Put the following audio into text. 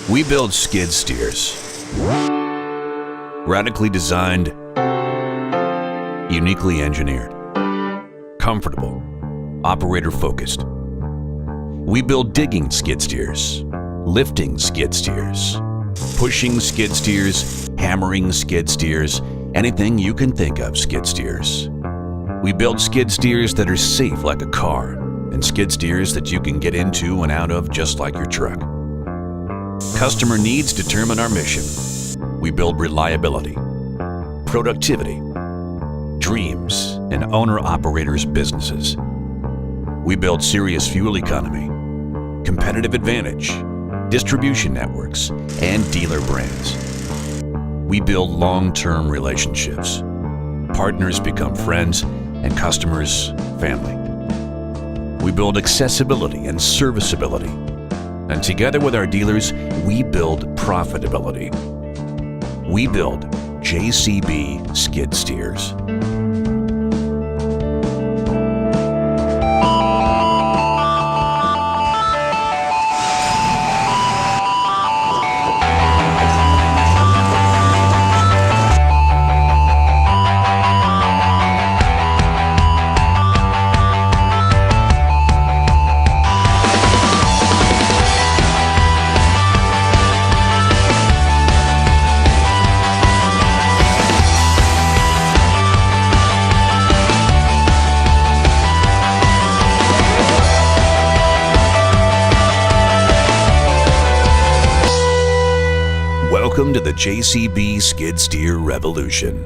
We build skid steers. Radically designed, uniquely engineered, comfortable, operator-focused. We build digging skid steers, lifting skid steers, pushing skid steers, hammering skid steers, anything you can think of skid steers. We build skid steers that are safe like a car, and skid steers that you can get into and out of just like your truck. Customer needs determine our mission. We build reliability, productivity, dreams, and owner-operators' businesses. We build serious fuel economy, competitive advantage, distribution networks, and dealer brands. We build long-term relationships. Partners become friends, and customers, family. We build accessibility and serviceability. And together with our dealers, we build profitability. We build JCB skid steers. Welcome to the JCB Skid Steer Revolution.